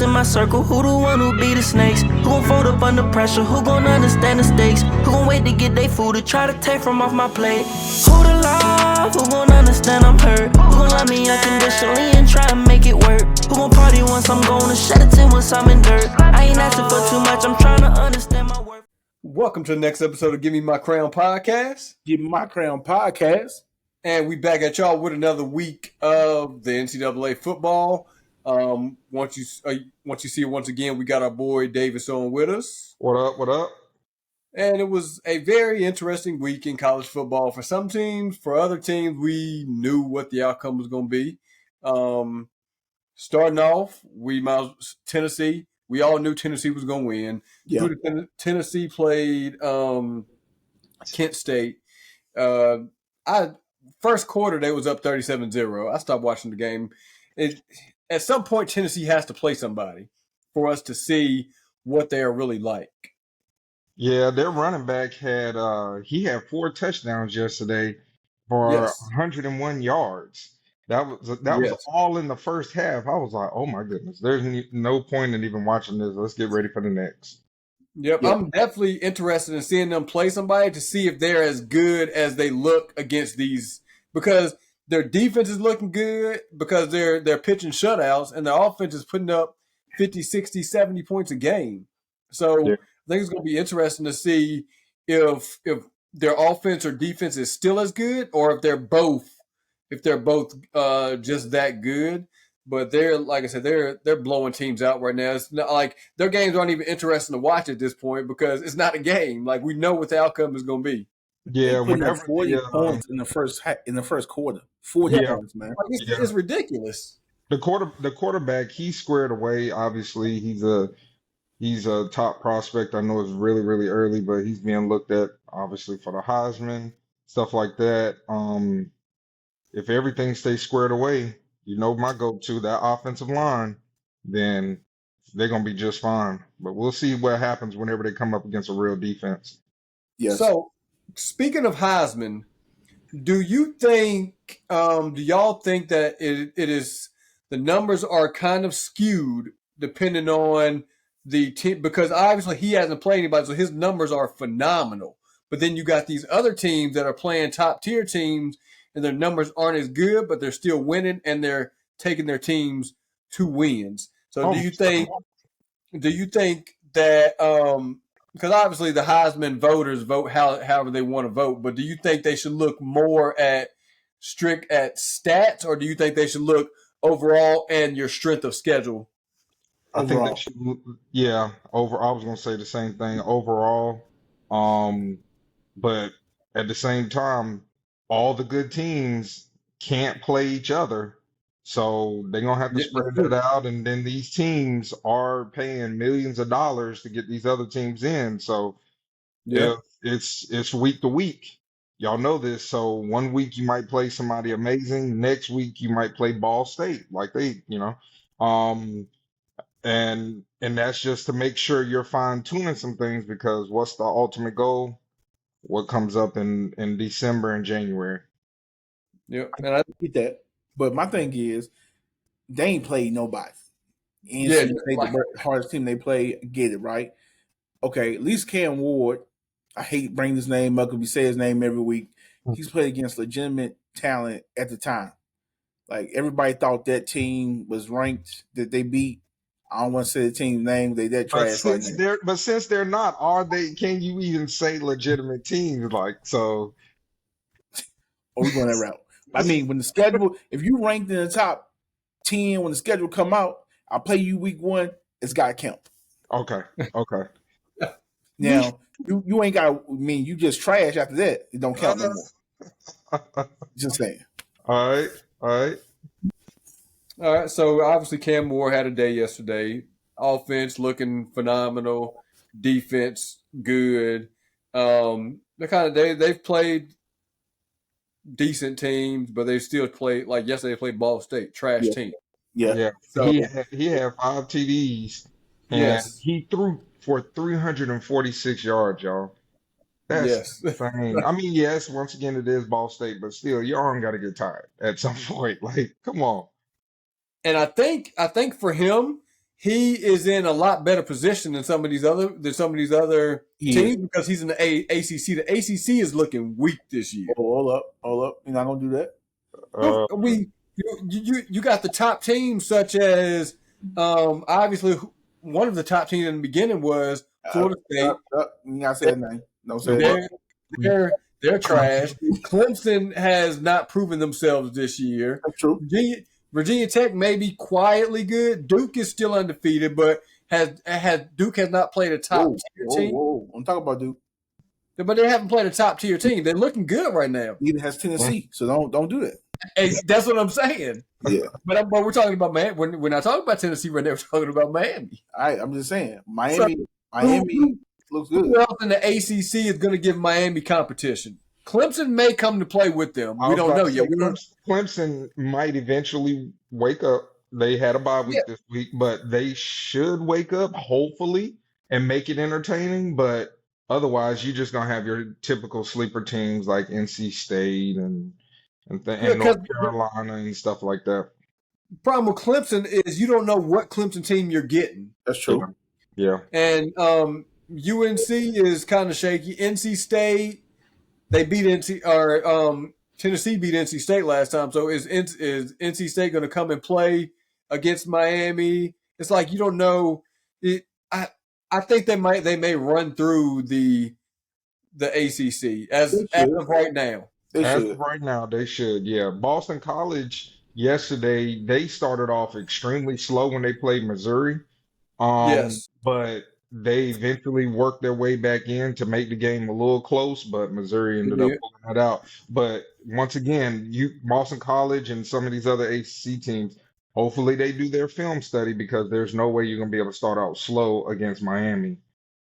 in my circle? Who the one who be the snakes? Who gon' fold up under pressure? Who gon' understand the stakes? Who gon' wait to get their food to try to take from off my plate? Who the love? Who gon' understand I'm hurt? Who gon' love me unconditionally and try to make it work? Who gon' party once I'm gone and shed a tear once I'm in dirt? I ain't asking for too much, I'm trying to understand my worth. Welcome to the next episode of Give Me My Crown podcast. Give Me My Crown podcast. And we back at y'all with another week of the NCAA football. Once you see it once again, we got our boy Davis on with us. What up, what up? And it was a very interesting week in college football for some teams. For other teams, we knew what the outcome was going to be. Starting off, Tennessee. We all knew Tennessee was going to win. Yeah. Tennessee played Kent State. First quarter, they was up 37-0. I stopped watching the game. At some point, Tennessee has to play somebody for us to see what they are really like. Yeah, their running back had 4 touchdowns yesterday for 101 yards. That was all in the first half. I was like, oh my goodness, there's no point in even watching this. Let's get ready for the next. Yep, I'm definitely interested in seeing them play somebody to see if they're as good as they look against these, because their defense is looking good because they're pitching shutouts and their offense is putting up 50, 60, 70 points a game. So I think it's going to be interesting to see if their offense or defense is still as good or if they're both just that good. But they're, like I said, they're blowing teams out right now. It's not like their games aren't even interesting to watch at this point because it's not a game. Like, we know what the outcome is going to be. Yeah, whenever 40 points in the first quarter, 40 points, man. Like, it's ridiculous. The quarterback, he's squared away. Obviously, he's a top prospect. I know it's really, really early, but he's being looked at obviously for the Heisman, stuff like that. If everything stays squared away, you know my go-to, that offensive line, then they're gonna be just fine. But we'll see what happens whenever they come up against a real defense. Yes. So, speaking of Heisman, do y'all think that it is the numbers are kind of skewed depending on the team? Because obviously he hasn't played anybody, so his numbers are phenomenal. But then you got these other teams that are playing top tier teams and their numbers aren't as good, but they're still winning and they're taking their teams to wins. So do you think that because obviously the Heisman voters vote however they want to vote, but do you think they should look more at strict at stats, or do you think they should look overall and your strength of schedule? I think they should, overall. I was going to say the same thing overall. But at the same time, all the good teams can't play each other. So they're going to have to spread that out. And then these teams are paying millions of dollars to get these other teams in. So it's week to week. Y'all know this. So one week you might play somebody amazing. Next week you might play Ball State like they, and that's just to make sure you're fine tuning some things, because what's the ultimate goal? What comes up in December and January? Yeah, and I get that. But my thing is, they ain't played nobody. The hardest team they play, get it, right? Okay, at least Cam Ward, I hate bringing his name up because we say his name every week. He's played against legitimate talent at the time. Like, everybody thought that team was ranked, that they beat. I don't want to say the team's name. They that trash. But since they're not, are they? Can you even say legitimate teams? Like, so. Oh, we're going that route. I mean, when the schedule, if you ranked in the top 10, when the schedule come out, I'll play you week 1. It's got to count. Okay. Now, you ain't got to, you just trash after that. It don't count no more. Just saying. All right. So obviously Cam Moore had a day yesterday. Offense looking phenomenal. Defense good. They've played decent teams, but they still played, like yesterday they played Ball State, trash team. Yeah. So he had 5 TDs and he threw for 346 yards, y'all. That's insane. I mean, yes, once again it is Ball State, but still your arm got to get tired at some point. Like, come on. And I think for him, he is in a lot better position than some of these other teams because he's in the ACC. The ACC is looking weak this year. Hold up. You're not gonna do that. You got the top teams such as obviously one of the top teams in the beginning was Florida State. You gotta say that name. No, say that. They're trash. Clemson has not proven themselves this year. That's true. Virginia Tech may be quietly good. Duke is still undefeated, but Duke has not played a top tier team. I'm talking about Duke. But they haven't played a top tier team. They're looking good right now. Neither has Tennessee, so don't do that. Hey, that's what I'm saying. Yeah. But we're talking about Miami. We're not talking about Tennessee right now. We're talking about Miami. All right, I'm just saying. Miami looks good. Who else in the ACC is going to give Miami competition? Clemson may come to play with them. We don't know yet. Clemson might eventually wake up. They had a bye week this week, but they should wake up, hopefully, and make it entertaining. But otherwise, you're just going to have your typical sleeper teams like NC State and North Carolina and stuff like that. Problem with Clemson is you don't know what Clemson team you're getting. That's true. Yeah. And UNC is kind of shaky. NC State, they beat Tennessee beat NC State last time. So is NC State going to come and play against Miami? It's like you don't know. I think they may run through the ACC as of right now. As of right now, they should. Yeah. Boston College yesterday, they started off extremely slow when they played Missouri. Yes. But they eventually worked their way back in to make the game a little close, but Missouri ended up pulling that out. But once again, Boston College and some of these other ACC teams, hopefully they do their film study because there's no way you're going to be able to start out slow against Miami.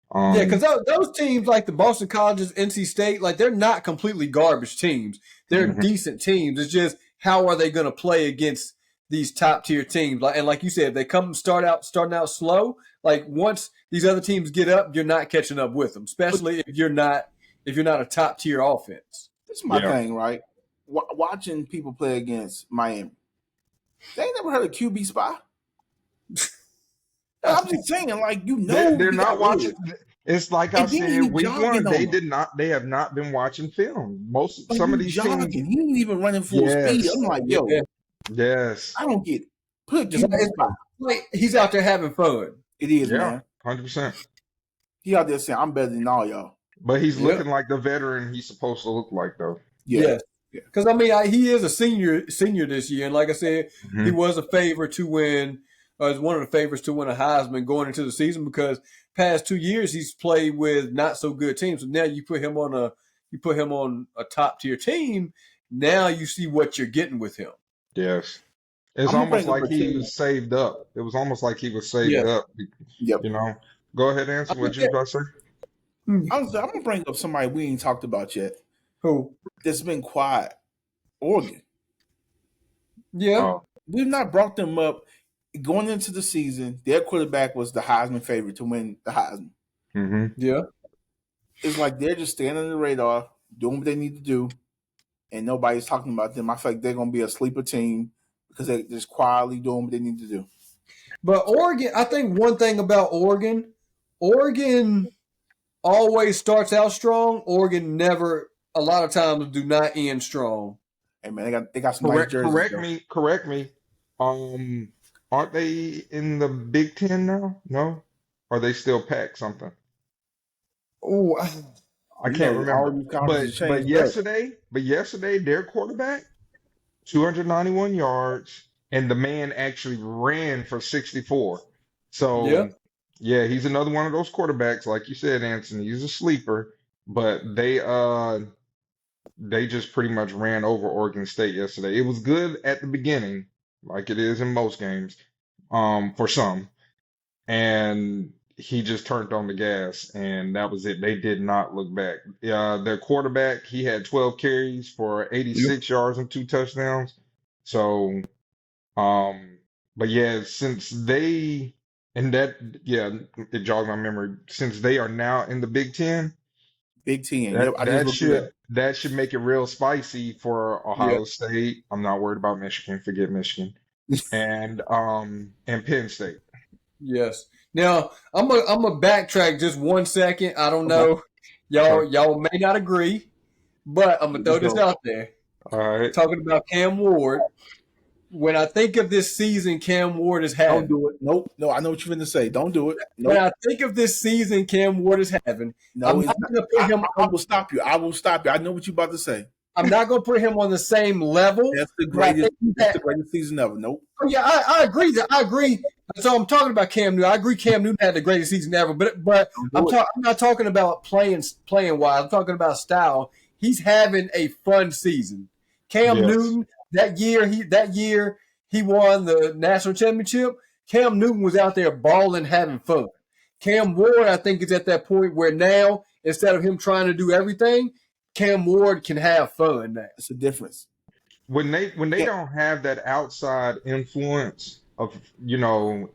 Because those teams like the Boston Colleges, NC State, like they're not completely garbage teams. They're decent teams. It's just how are they going to play against these top tier teams? And like you said, they starting out slow. Like once these other teams get up, you're not catching up with them, especially if you're not a top tier offense. This is my thing, right? Watching people play against Miami, they ain't never heard of QB spy. I'm just saying, like they're not watching. It's like I said, week one, they have not been watching film. Some of these teams, he ain't even running full speed. I'm like, yo, yes, I don't get it. Put QB spy. Like he's out there having fun. It is, man. 100%. He out there saying, "I'm better than all y'all." But he's looking like the veteran he's supposed to look like, though. Yeah. Because he is a senior this year, and like I said, he was a favorite to win. Is one of the favorites to win a Heisman going into the season because past 2 years he's played with not so good teams. So now you put him on a top tier team. Now you see what you're getting with him. Yes, it's almost like he was saved up. It was almost like he was saved up. Yep. You know, go ahead, answer what you about to say. I'm gonna bring up somebody we ain't talked about yet. Who? That's been quiet. Oregon. Yeah, we've not brought them up. Going into the season, their quarterback was the Heisman favorite to win the Heisman. Mm-hmm. Yeah. It's like they're just staying on the radar, doing what they need to do, and nobody's talking about them. I feel like they're going to be a sleeper team because they're just quietly doing what they need to do. But Oregon, I think one thing about Oregon always starts out strong. Oregon never, a lot of times, do not end strong. Hey, man, they got some nice jerseys. Correct me. Aren't they in the Big Ten now? No? Or are they still Pac something? Oh, I can't remember. But yesterday, their quarterback, 291 yards, and the man actually ran for 64. So, yeah, he's another one of those quarterbacks, like you said, Anthony. He's a sleeper, but they just pretty much ran over Oregon State yesterday. It was good at the beginning, like it is in most games, for some. And he just turned on the gas, and that was it. They did not look back. Their quarterback, he had 12 carries for 86 yards and 2 touchdowns. So, but yeah, it jogged my memory. Since they are now in the Big Ten, that should make it real spicy for Ohio State. I'm not worried about Michigan. Forget Michigan. And Penn State. Yes. Now I'm a backtrack just 1 second. I don't Okay. know, y'all may not agree, but I'm gonna throw Let's this go. out there. All right. Talking about Cam Ward. When I think of this season, Cam Ward is Don't having. do it. Nope. No, I know what you're going to say. Don't do it. When Nope. I think of this season, Cam Ward is having. No, I'm it's not not. gonna put him I on. will stop you. I will stop you. I know what you're about to say. I'm not gonna put him on the same level. That's the But I greatest. think he's That's had, the greatest season ever. Nope. oh yeah, I agree. I agree. So I'm talking about Cam Newton. I agree. Cam Newton had the greatest season ever. But Don't I'm do it. I'm not talking about playing wise. I'm talking about style. He's having a fun season. Cam Yes. Newton that year he won the national championship. Cam Newton was out there balling, having fun. Cam Ward, I think, is at that point where now instead of him trying to do everything, Cam Ward can have fun now. That's the difference. When they Yeah. don't have that outside influence of, you know,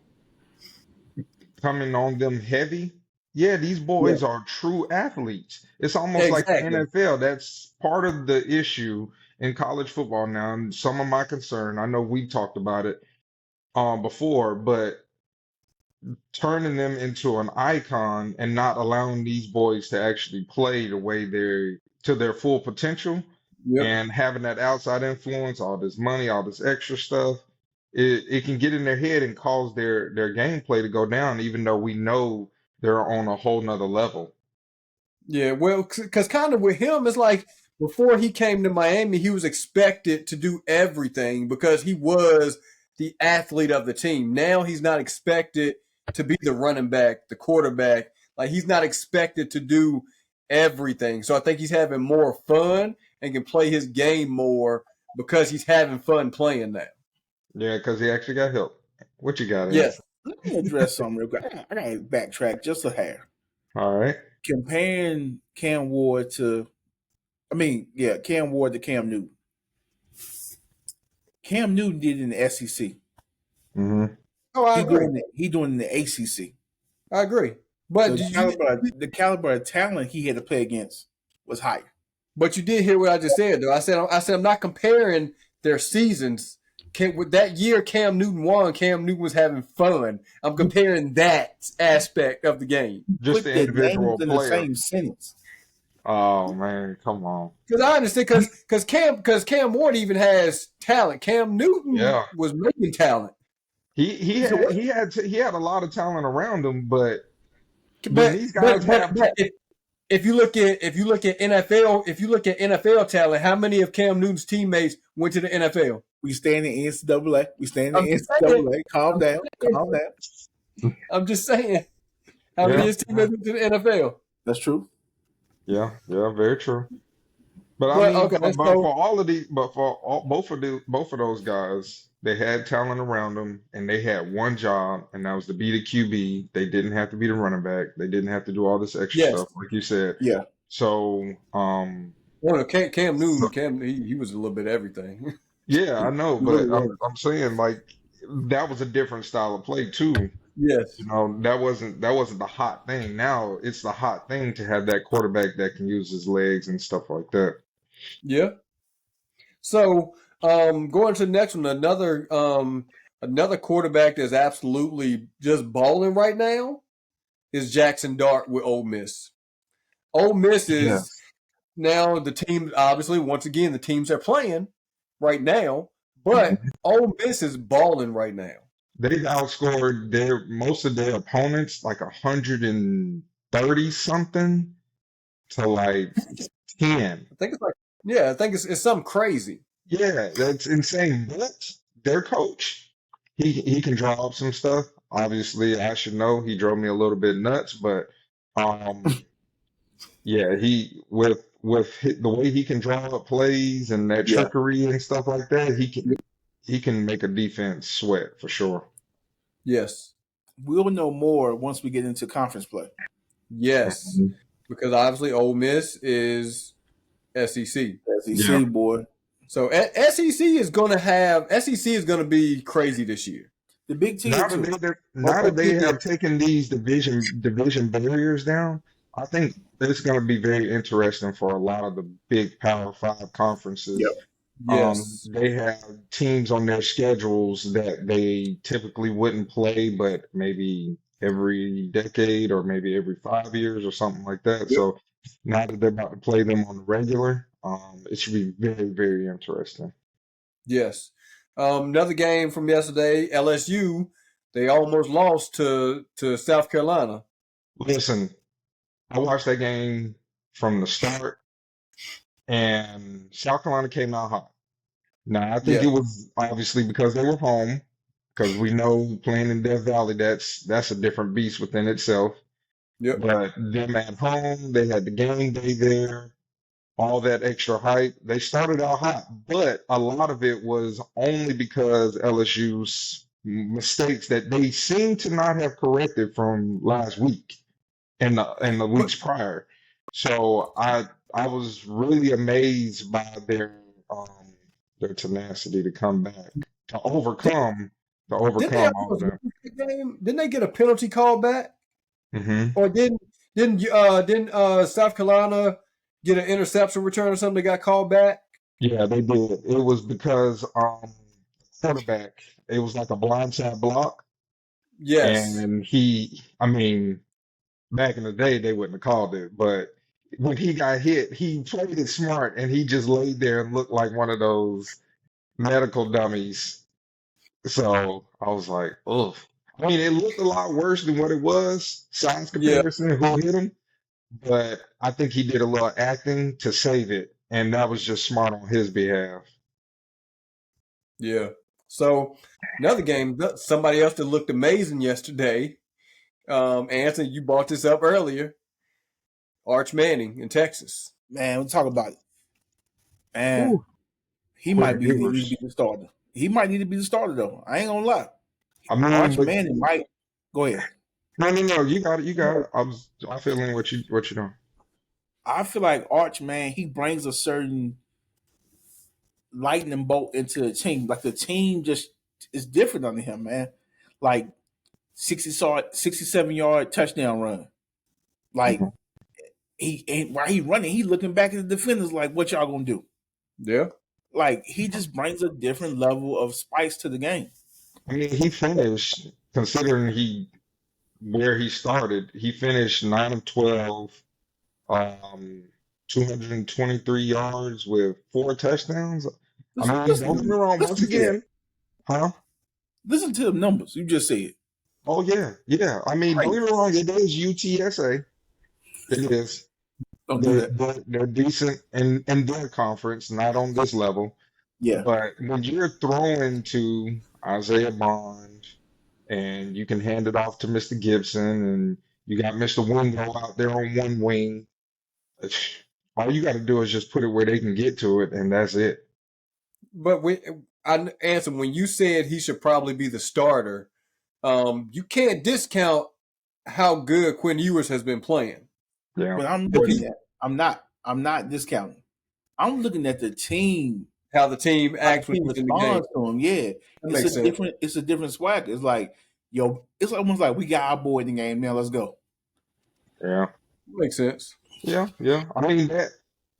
coming on them heavy, yeah, these Yeah, boys are true athletes. It's almost like the exactly. NFL. That's part of the issue in college football now, and some of my concern. I know we talked about it before, but turning them into an icon and not allowing these boys to actually play the way they're to their full potential Yep. and having that outside influence, all this money, all this extra stuff, it can get in their head and cause their gameplay to go down, even though we know they're on a whole nother level. Yeah, well, because kind of with him, it's like before he came to Miami, he was expected to do everything because he was the athlete of the team. Now he's not expected to be the running back, the quarterback. Like he's not expected to do everything. So I think he's having more fun and can play his game more because he's having fun playing now. Yeah, because he actually got help. What you got, Yes. Ant? Let me address something real quick. I got to backtrack just a hair. All right. Comparing Cam Ward to Cam Newton. Cam Newton did it in the SEC. hmm Oh, I agree. He doing it in the ACC. I agree. But The caliber of talent he had to play against was higher. But you did hear what I just said, though. I said I'm not comparing their seasons. With that year Cam Newton won, Cam Newton was having fun. I'm comparing that aspect of the game. Just Put the their individual names in the player. same sentence. Oh man, come on. Because I understand, because Cam Ward even has talent. Cam Newton Yeah. was making talent. He had a lot of talent around him, but when But these guys have if you look at NFL talent, how many of Cam Newton's teammates went to the NFL? We stay in the NCAA. I'm just saying. Calm down. Calm down. I'm just saying. How many of his teammates went to the NFL? That's true. Yeah, very true. But I But, mean, okay, but so- for all of these, but for both of those guys, they had talent around them, and they had one job, and that was to be the QB. They didn't have to be the running back. They didn't have to do all this extra Yes. stuff, like you said. Yeah. So, Well, Cam Newton, he was a little bit of everything. yeah, I know, but I'm saying like that was a different style of play too. Yes. You know, that wasn't the hot thing. Now it's the hot thing to have that quarterback that can use his legs and stuff like that. Yeah. So, going to the next one, another quarterback that's absolutely just balling right now is Jackson Dart with Ole Miss. Ole Miss is now the team. Obviously, once again, the teams are playing right now, but Ole Miss is balling right now. They've outscored most of their opponents like 130 something to like 10. I think it's something crazy. Yeah, that's insane. But their coach, he can draw up some stuff. Obviously, I should know he drove me a little bit nuts, but yeah, with the way he can draw up plays and that trickery and stuff like that, he can make a defense sweat for sure. Yes. We'll know more once we get into conference play. Yes. Because obviously Ole Miss is SEC. SEC, boy. So SEC is going to be crazy this year. The Big Ten. Now that they have taken these division barriers down, I think it's going to be very interesting for a lot of the big Power 5 conferences Yes. They have teams on their schedules that they typically wouldn't play, but maybe every decade or maybe every 5 years or something like that. Yep. So now that they're about to play them on the regular, it should be very, very interesting. Yes. Another game from yesterday, LSU, they almost lost to South Carolina. Listen, I watched that game from the start, and South Carolina came out hot. Now, I think Yeah. it was obviously because they were home, because we know playing in Death Valley, that's a different beast within itself. Yep. But them at home, they had the game day there, all that extra hype. They started out hot, but a lot of it was only because LSU's mistakes that they seem to not have corrected from last week and the But weeks prior. So I was really amazed by um their tenacity to come back to did, didn't they overcome all of almost that. lose the game? Didn't they get a penalty call back? Hmm. Or didn't South Carolina get an interception return or something that got called back? Yeah, they did. It was because quarterback, it was like a blindside block, Yes. and I mean, back in the day they wouldn't have called it, but when he got hit, he played it smart and he just laid there and looked like one of those medical dummies. So I was like, oh. I mean, it looked a lot worse than what it was, size Yeah. comparison, who hit him. But I think he did a little acting to save it, and that was just smart on his behalf. Yeah. So another game, somebody else that looked amazing yesterday. Anthony, you brought this up earlier. Arch Manning in Texas. Man, we'll talk about it. Man, Whew. he might Quinn be need to Ewers. be the starter. He might need to be the starter though. I ain't gonna lie. I mean, Arch but Manning might go ahead. no. You got it. You got it. I feel in what you're doing. I feel like Arch, man, he brings a certain lightning bolt into the team. Like the team just is different under him, man. Like 67-yard touchdown run. Like Mhm. while he running, he looking back at the defenders like, what y'all gonna do? Yeah. Like he just brings a different level of spice to the game. I mean, he finished considering he where he started. He finished 9 of 12, um, 223 yards with 4 touchdowns. I mean, don't get me wrong. Once Listen to that. again, huh? Listen to the numbers. You just said. Oh yeah. I mean, don't Right. get me wrong. It is UTSA. It is. Don't do that. They're decent in their conference, not on this level. Yeah. But when you're throwing to Isaiah Bond and you can hand it off to Mr. Gibson and you got Mr. Wingo out there on one wing, all you got to do is just put it where they can get to it, and that's it. But I answered when you said he should probably be the starter. You can't discount how good Quinn Ewers has been playing. Yeah. But I'm But looking at I'm not discounting. I'm looking at the team. how the team How the acts when team he's in the game. responds to him. Yeah. That makes sense. It's a different swag. It's like, yo, it's almost like we got our boy in the game now. Let's go. Yeah. Makes sense. Yeah. I mean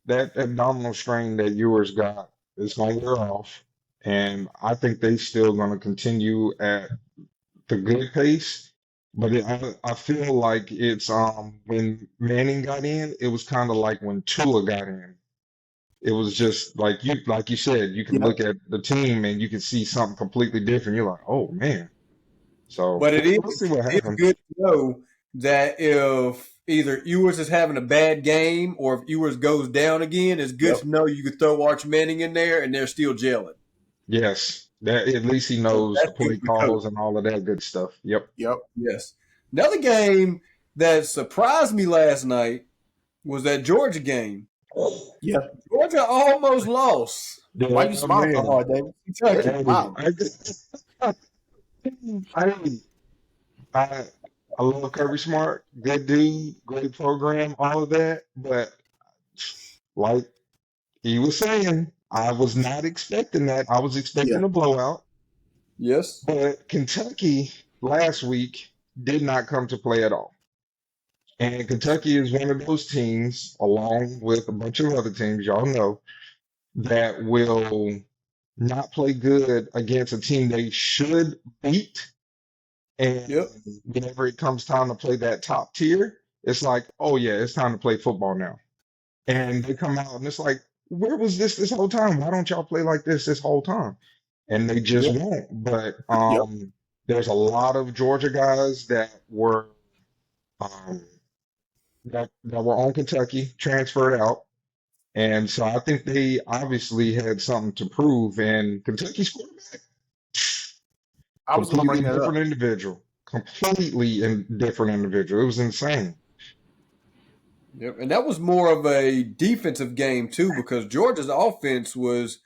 that abdominal strain that Ewers got is going to wear off, and I think they still going to continue at the good pace. But I feel like it's when Manning got in, it was kind of like when Tua got in. It was just like you said, you can Yeah. look at the team and you can see something completely different. You're like, oh man. So But we'll see what it's happens. good to know that if either Ewers is having a bad game or if Ewers goes down again, it's good Yep. to know you could throw Arch Manning in there and they're still gelling. Yes, that at least he So knows the that's good play to coach. calls and all of that good stuff. Yep. Yep. Yes. Another game that surprised me last night was that Georgia game. Yeah. Georgia almost lost. Yeah, Why you smiling so man. hard, David? Kentucky. Wow. I, I I love Kirby Smart, good dude, great program, all of that. But like he was saying, I was not expecting that. I was expecting Yeah. a blowout. Yes. But Kentucky last week did not come to play at all. And Kentucky is one of those teams, along with a bunch of other teams, y'all know, that will not play good against a team they should beat. And Yep. whenever it comes time to play that top tier, it's like, oh yeah, it's time to play football now. And they come out and it's like, where was this whole time? Why don't y'all play like this whole time? And they just Yep. won't. But Yep. there's a lot of Georgia guys that were um, that were on Kentucky, transferred out. And so I think they obviously had something to prove. And Kentucky's quarterback, I was going to completely bring that up. different individual. Completely different individual. It was insane. Yep. And that was more of a defensive game too, because Georgia's offense was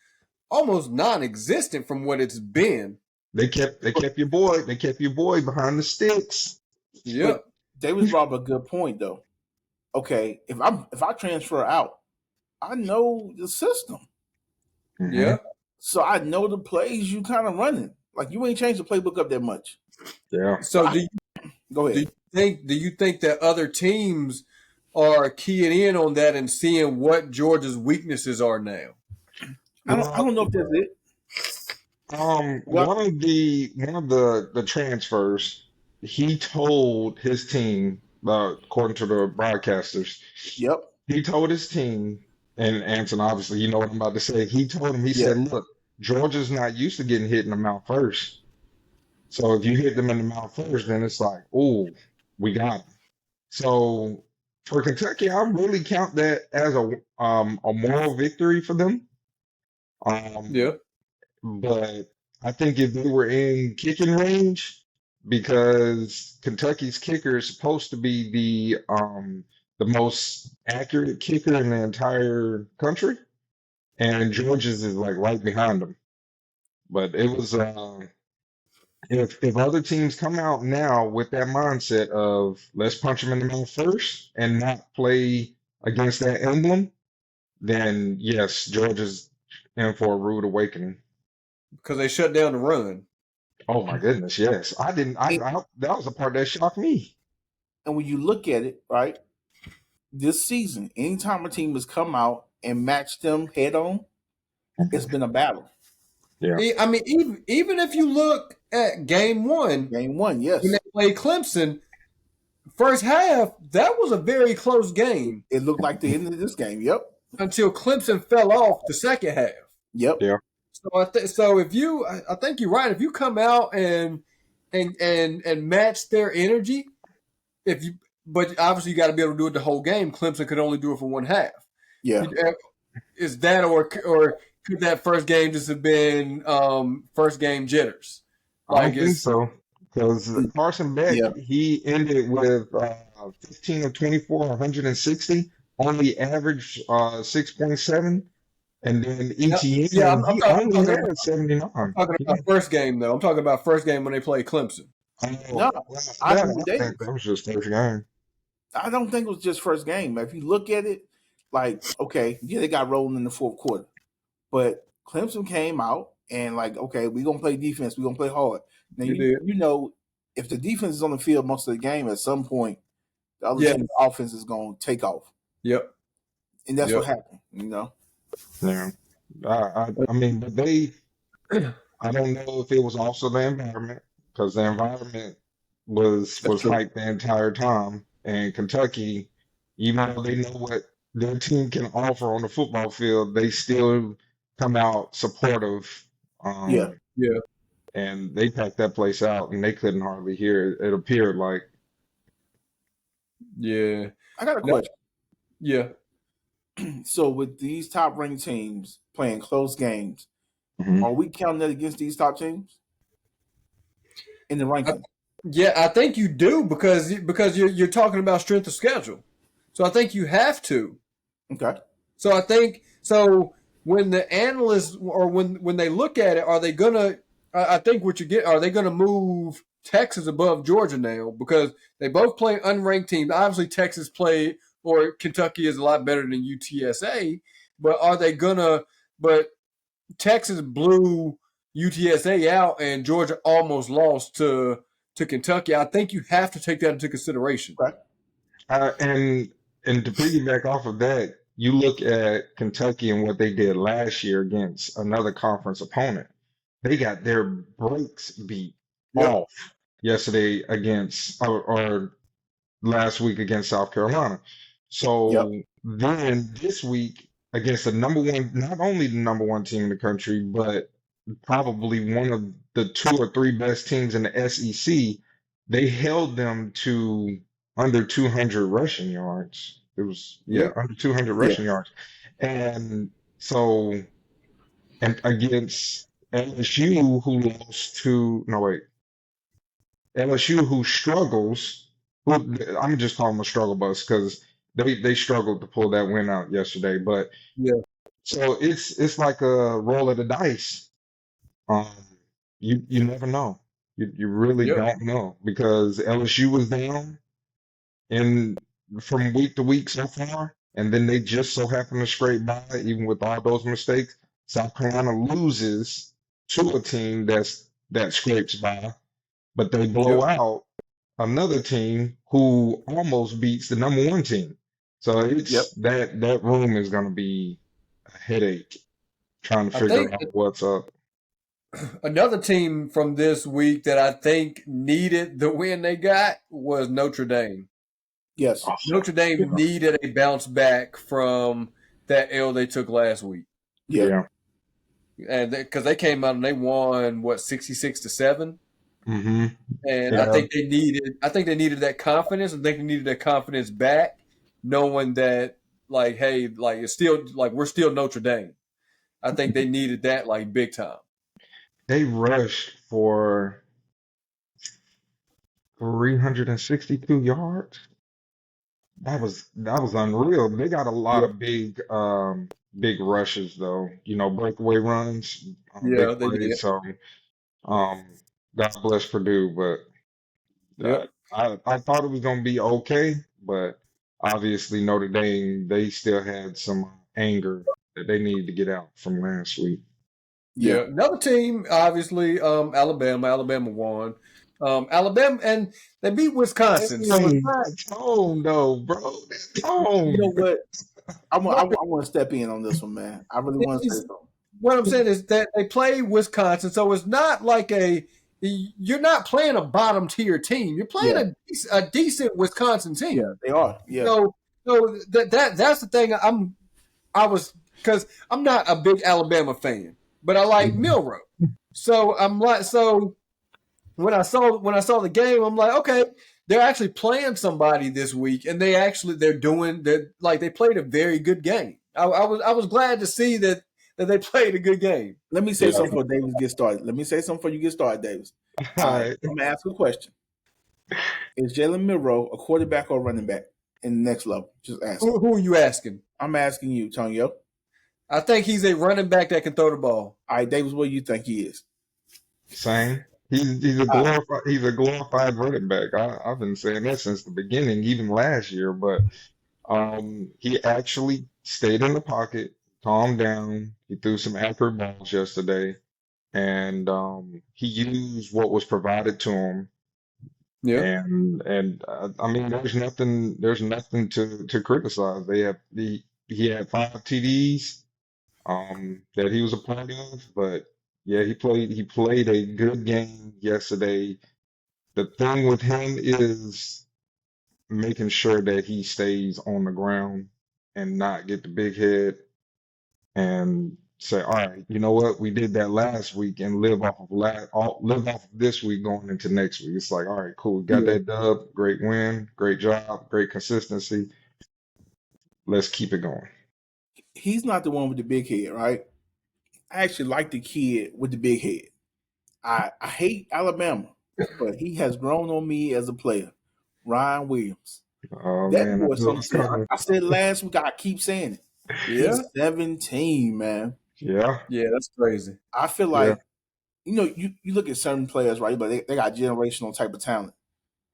almost non-existent from what it's been. They kept your boy. They kept your boy behind the sticks. Yep. Davis brought up a good point though. Okay, if I transfer out, I know the system. Mhm. Yeah. So I know the plays you kind of running. Like you ain't changed the playbook up that much. Yeah. So Go ahead. do you think that other teams are keying in on that and seeing what Georgia's weaknesses are now? I don't know if that's it. One of the transfers, he told his team, according to the broadcasters, Yep. he told his team, and Anson, obviously, you know what I'm about to say. He told him, he Yeah. said, look, Georgia's not used to getting hit in the mouth first. So if you hit them in the mouth first, then it's like, oh, we got him. So for Kentucky, I really count that as a moral victory for them. Yeah. But I think if they were in kicking range, because Kentucky's kicker is supposed to be the most accurate kicker in the entire country, and Georgia's is like right behind them. But it was if other teams come out now with that mindset of let's punch them in the mouth first and not play against that emblem, then yes, Georgia's in for a rude awakening. Because they shut down the run. Oh my goodness, yes. I didn't. That was the part that shocked me. And when you look at it, right, this season, anytime a team has come out and matched them head on, it's been a battle. Yeah. I mean, even if you look at game one, Yes. when they played Clemson, first half, that was a very close game. It looked like the end of this game. Yep. Until Clemson fell off the second half. Yep. Yeah. So if you, I think you're right. If you come out and match their energy, but obviously you got to be able to do it the whole game. Clemson could only do it for one half. Yeah. Is that or could that first game just have been first game jitters? I don't think so. Because Carson Beck, Yeah. he ended with 15 of 24, 160, only averaged 6.7. And then ETN, he only had 79. I'm talking about first game, though. I'm talking about first game when they played Clemson. No, I think that was just first game. I don't think it was just first game. If you look at it, like, okay, yeah, they got rolling in the fourth quarter. But Clemson came out and like, okay, we're going to play defense. We're going to play hard. Now, you know, if the defense is on the field most of the game, at some point, the other team's offense is going to take off. Yep. And that's what happened, you know? Yeah. I mean, but I don't know if it was also the environment, because the environment was hyped the entire time. And Kentucky, even though they know what their team can offer on the football field, they still come out supportive. Yeah. And they packed that place out, and they couldn't hardly hear it. It appeared like. Yeah. I got a question. Yeah. So with these top-ranked teams playing close games, Mhm. are we counting that against these top teams in the ranking? Yeah, I think you do because you're talking about strength of schedule. So I think you have to. Okay. So I think when the analysts or when they look at it, are they gonna? I think what you get are they gonna move Texas above Georgia now because they both play unranked teams. Obviously, Texas play or Kentucky is a lot better than UTSA, but are they gonna? But Texas blew UTSA out, and Georgia almost lost to Kentucky. I think you have to take that into consideration. Okay. And to piggyback off of that, you look at Kentucky and what they did last year against another conference opponent. They got their brakes beat Yep. off yesterday against or last week against South Carolina. Yep. So then this week against the number one, not only the number one team in the country, but probably one of the two or three best teams in the SEC, they held them to under 200 rushing yards. It was, yeah, Yep. under 200 Yeah. rushing yards. And so, and against LSU, who lost to, no, wait, LSU, who struggles, who, I'm just calling them a struggle bus because they struggled to pull that win out yesterday. But Yeah. so it's like a roll of the dice. Um, you never know. You really Yep. don't know because LSU was down in from week to week so far, and then they just so happen to scrape by, even with all those mistakes. South Carolina loses to a team that scrapes by, but they blow Yep. out another team who almost beats the number one team. So Yep. it's that room is going to be a headache trying to I figure think out what's up. another team from this week that I think needed the win they got was Notre Dame. Yes. Notre Dame needed a bounce back from that L they took last week. Yeah. Yeah. And because they came out and they won 66-7. Mm-hmm. And Yeah. I think they needed that confidence. I think they needed that confidence back, knowing that like, hey, like it's still like we're still Notre Dame. I think they needed that like big time. They rushed for 362 yards. That was unreal. They got a lot Yeah. of big rushes though. You know, breakaway runs, Yeah, big they did. plays. So um, God bless Purdue, but Yep. I thought it was gonna be okay, but obviously Notre Dame they still had some anger that they needed to get out from last week. Yeah. Another team, obviously, Alabama. Alabama won. Alabama, and they beat Wisconsin. So it's not, That's home though, bro. That's You home. know what? I want to step in on this one, man. I really want to say something. what I'm saying is that they play Wisconsin, so it's not like you're not playing a bottom tier team. You're playing a decent Wisconsin team. Yeah, they are. Yeah. So that's the thing. Because I'm not a big Alabama fan, but I like Milroe. So I'm like when I saw the game, I'm like, okay, they're actually playing somebody this week, and they played a very good game. I was glad to see that they played a good game. Let me say something before Davis get started. Let me say something before you get started, Davis. All All right. right. I'm gonna ask a question. Is Jalen Milroe a quarterback or running back in the next level? Just ask. Who are you asking? I'm asking you, Tonyo. I think he's a running back that can throw the ball. All right, Davis, what do you think he is? Same. He's a glorified running back. I've been saying that since the beginning, even last year. But he actually stayed in the pocket, calmed down. He threw some accurate balls yesterday, and he used what was provided to him. Yeah. And I mean, there's nothing to criticize. He had 5 TDs that he was a part of, but yeah, he played a good game yesterday. The thing with him is making sure that he stays on the ground and not get the big head and say, all right, you know what, we did that last week and live off of this week going into next week. It's like, all right, cool, we got that dub, great win, great job, great consistency. Let's keep it going. He's not the one with the big head, right? I actually like the kid with the big head. I hate Alabama, but he has grown on me as a player. Ryan Williams. Oh That man, boy, I knew it was coming. I said last week, I keep saying it. Yeah. He's 17, man. Yeah. Yeah, that's crazy. I feel like, you look at certain players, right, but they got generational type of talent.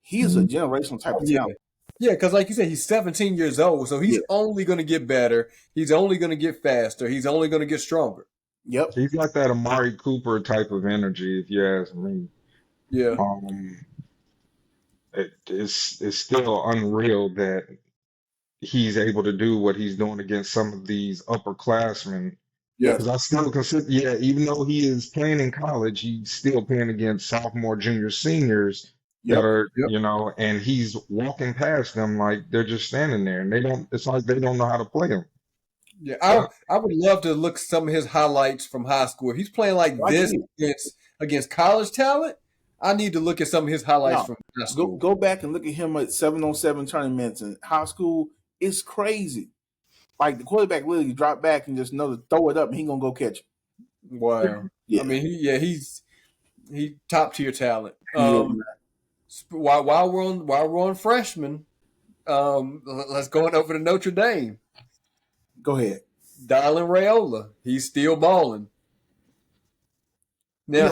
He is a generational type of talent. Yeah, because like you said, he's 17 years old, so he's only going to get better. He's only going to get faster. He's only going to get stronger. Yep. He's got that Amari Cooper type of energy, if you ask me. Yeah. It's still unreal that he's able to do what he's doing against some of these upperclassmen. Yeah. Because I still consider, yeah, even though he is playing in college, he's still playing against sophomore, junior, seniors that Yep. are, Yep. and he's walking past them like they're just standing there, and it's like they don't know how to play him. Yeah, I would love to look at some of his highlights from high school. If he's playing like this against college talent, I need to look at some of his highlights from high school. Go back and look at him at 7-on-7 tournaments in high school. It's crazy. Like the quarterback literally drop back and just know to throw it up, and he gonna go catch it. Wow. Yeah. I mean, he's top tier talent. Yeah, While we're on freshmen, let's go on over to Notre Dame. go ahead. Dylan Raiola, he's still balling. Now,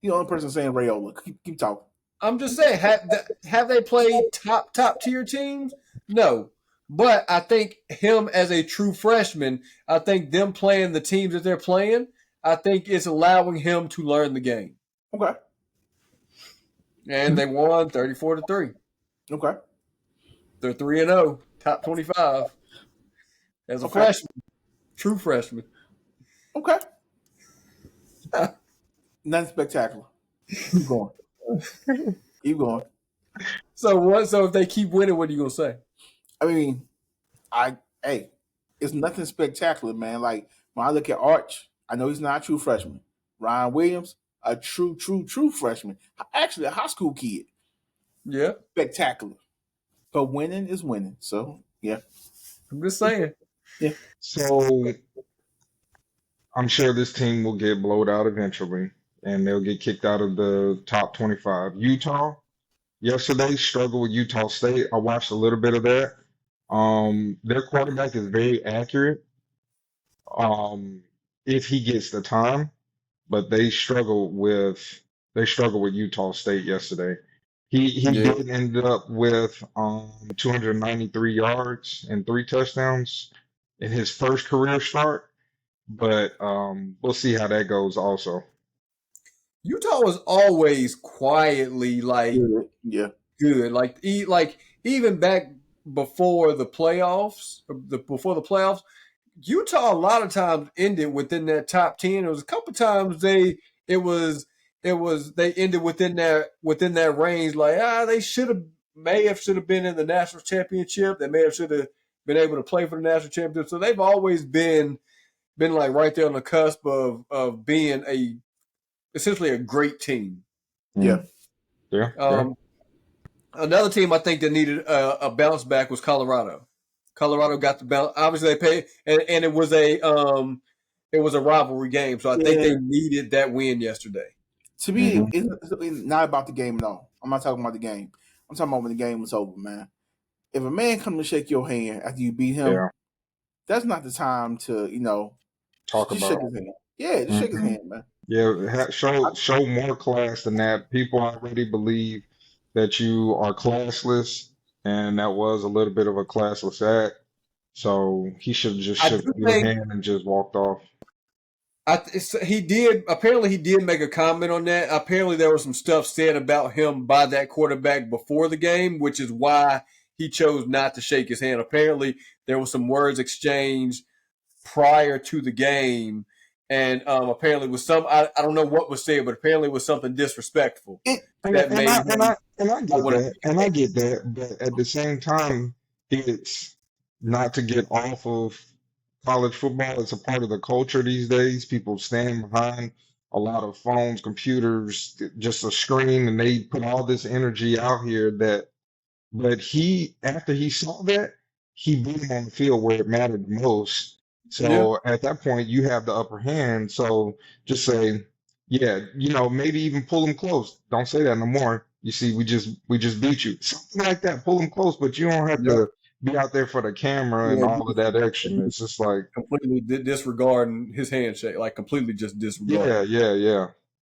You the only person saying Raiola. Keep talking. I'm just saying, have they played top tier teams? No. But I think him as a true freshman, I think them playing the teams that they're playing, I think it's allowing him to learn the game. Okay. And they won 34-3. Okay. They're 3-0, top 25 as a freshman, true freshman. Okay. Nothing spectacular. Keep going. Keep going. So what? So if they keep winning, what are you gonna say? I mean, it's nothing spectacular, man. Like when I look at Arch, I know he's not a true freshman. Ryan Williams, a true freshman. Actually, a high school kid. Yeah, Spectacular. But winning is winning. So yeah. I'm just saying. Yeah. So I'm sure this team will get blowed out eventually, and they'll get kicked out of the top 25. Utah, yesterday struggled with Utah State. I watched a little bit of that. Their quarterback is very accurate. If he gets the time, but they struggled with Utah State yesterday. He did end up with 293 yards and 3 touchdowns in his first career start, but we'll see how that goes also. Utah was always quietly good. Like even back before the playoffs, Utah a lot of times ended within that top 10. It was a couple times they ended within that range. Like they should have been in the national championship. They should have been able to play for the national championship. So they've always been like right there on the cusp of being essentially a great team. Yeah. Another team I think that needed a bounce back was Colorado. Colorado got the bounce. Obviously, they paid, and it was a rivalry game. So I think they needed that win yesterday. To me, it's not about the game at all. I'm not talking about the game. I'm talking about when the game was over, man. If a man comes to shake your hand after you beat him, that's not the time to talk just about shake his hand. Yeah, just shake his hand, man. Yeah, show more class than that. People already believe that you are classless, and that was a little bit of a classless act. So he should have just shook your hand and just walked off. He did. Apparently, he did make a comment on that. Apparently, there was some stuff said about him by that quarterback before the game, which is why he chose not to shake his hand. Apparently, there was some words exchanged prior to the game, and apparently, was I don't know what was said, but apparently, it was something disrespectful. I get that, but at the same time, it's not to get off of college football. It's a part of the culture these days. People stand behind a lot of phones, computers, just a screen, and they put all this energy out here but after he saw that, he beat him on the field where it mattered most. So at that point, you have the upper hand. So just say, maybe even pull him close. Don't say that no more. You see, we just beat you. Something like that. Pull him close, but you don't have to be out there for the camera and all of that extra. It's just like completely disregarding his handshake, like completely just disregarding. Yeah.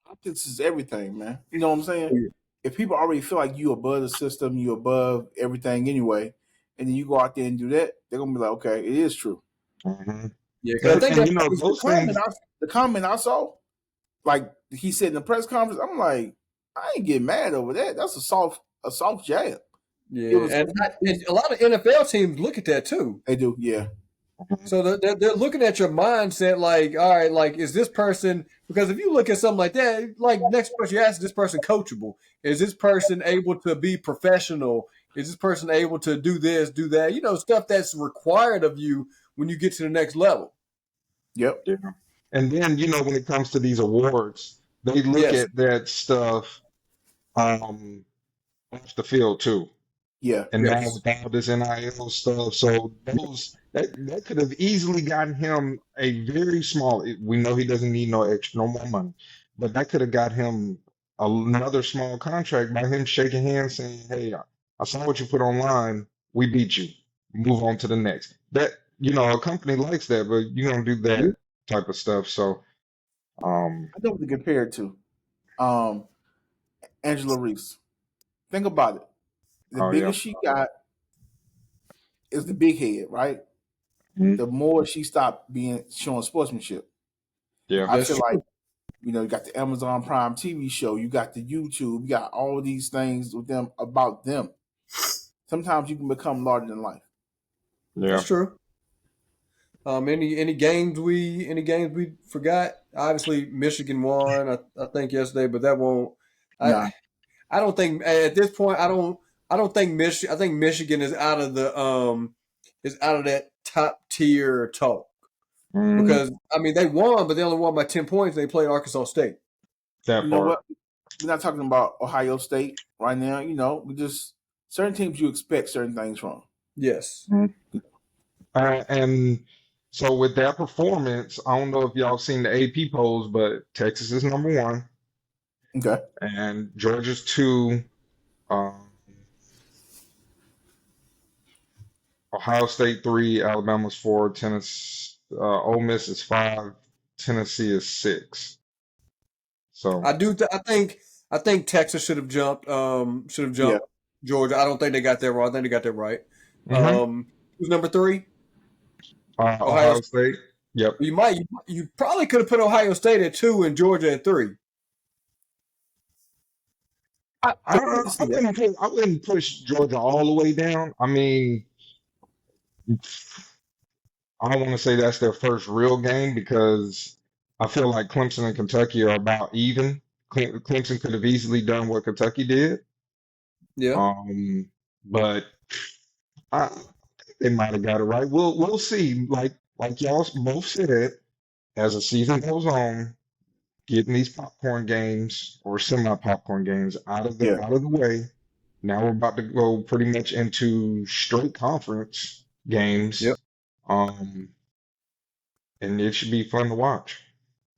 Optics is everything, man. You know what I'm saying? Yeah. If people already feel like you above the system, you above everything anyway, and then you go out there and do that, they're gonna be like, okay, it is true. Mm-hmm. Yeah, because I think the comment I saw, like he said in the press conference, I'm like, I ain't getting mad over that. That's a soft jab. Yeah, and a lot of NFL teams look at that too. They do, yeah. So they're looking at your mindset, like, all right, like, is this person? Because if you look at something like that, like, next question you ask, is this person coachable? Is this person able to be professional? Is this person able to do this, do that? You know, stuff that's required of you when you get to the next level. Yep. Yeah. And then, you know, when it comes to these awards, they look at that stuff off the field too. Yeah. And now with all this NIL stuff, so that could have easily gotten him a very small. We know he doesn't need no more money, but that could have got him another small contract by him shaking hands, saying, "Hey, I saw what you put online. We beat you. Move on to the next." That, you know, a company likes that, but you don't do that type of stuff. So, I know what to compare it to. Angela Reese. Think about it. The biggest she got is the big head, right? Mhm. The more she stopped showing sportsmanship. Yeah, I feel like, you know, you got the Amazon Prime TV show, you got the YouTube, you got all these things with them about them. Sometimes you can become larger than life. yeah, That's true. Any games we forgot? Obviously, Michigan won, I think yesterday, but that won't. Nah. I don't think at this point. I don't think Michigan. I think Michigan is out of that top tier talk because I mean they won, but they only won by 10 points. They played Arkansas State. that You know part. what? We're not talking about Ohio State right now. You know, we just certain teams you expect certain things from. Yes. And so with that performance, I don't know if y'all seen the AP polls, but Texas is number 1, Okay. and Georgia's 2. Ohio State 3, Alabama's 4, Tennessee, Ole Miss is 5, Tennessee is 6. So I think Texas should have jumped. Georgia. I don't think they got that wrong. I think they got that right. Who's number 3? Ohio State. Yep. You probably could have put Ohio State at 2 and Georgia at 3. I wouldn't push Georgia all the way down. I mean, I don't want to say that's their first real game because I feel like Clemson and Kentucky are about even. Clemson could have easily done what Kentucky did. Yeah. But I think they might have got it right. We'll see. Like y'all both said, as the season goes on, getting these popcorn games or semi-popcorn games out of the way. Now we're about to go pretty much into straight conference games. Yep. And it should be fun to watch.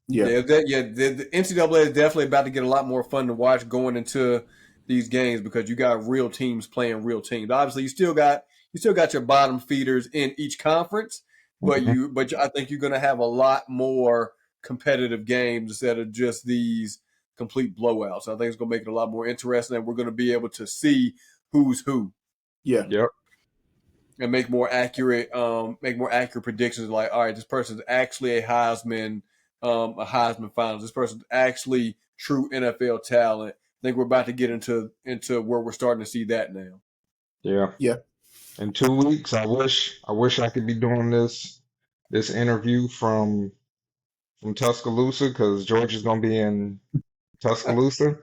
The NCAA is definitely about to get a lot more fun to watch going into these games because you got real teams playing real teams. Obviously, you still got your bottom feeders in each conference, but I think you're going to have a lot more competitive games instead of just these complete blowouts. I think it's going to make it a lot more interesting, and we're going to be able to see who's who. Yeah. Yep. And make more accurate predictions. Like, all right, this person's actually a Heisman finalist. This person's actually true NFL talent. I think we're about to get into where we're starting to see that now. Yeah. Yeah. In 2 weeks, I wish I could be doing this interview from Tuscaloosa because Georgia's gonna be in Tuscaloosa,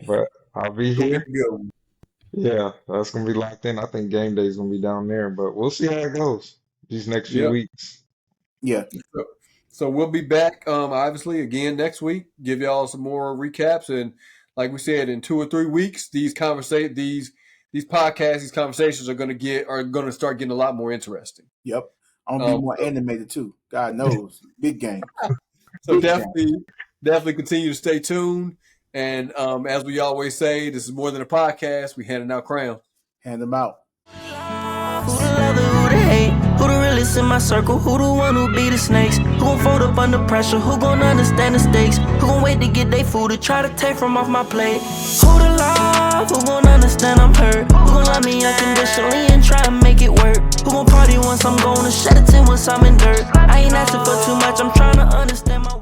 but I'll be here. Yeah, that's gonna be locked in. I think game day is gonna be down there, but we'll see how it goes these next few weeks. Yeah. So we'll be back, obviously, again next week. Give y'all some more recaps, and like we said, in 2 or 3 weeks, these podcasts, these conversations are gonna start getting a lot more interesting. Yep. I'm gonna be more animated too. God knows, big game. So definitely continue to stay tuned. And as we always say, this is more than a podcast. We handing out crowns. Hand them out. Who the love, who the hate? Who the realest in my circle? Who the one who be the snakes? Who gon' fold up under pressure? Who gon' understand the stakes? Who gon' wait to get they food to try to take from off my plate? Who the love? Who gon' understand I'm hurt? Who gon' love me unconditionally and try and make it work? Who gon' party once I'm gone and shed a 10 once I'm in dirt? I ain't asking for too much, I'm trying to understand my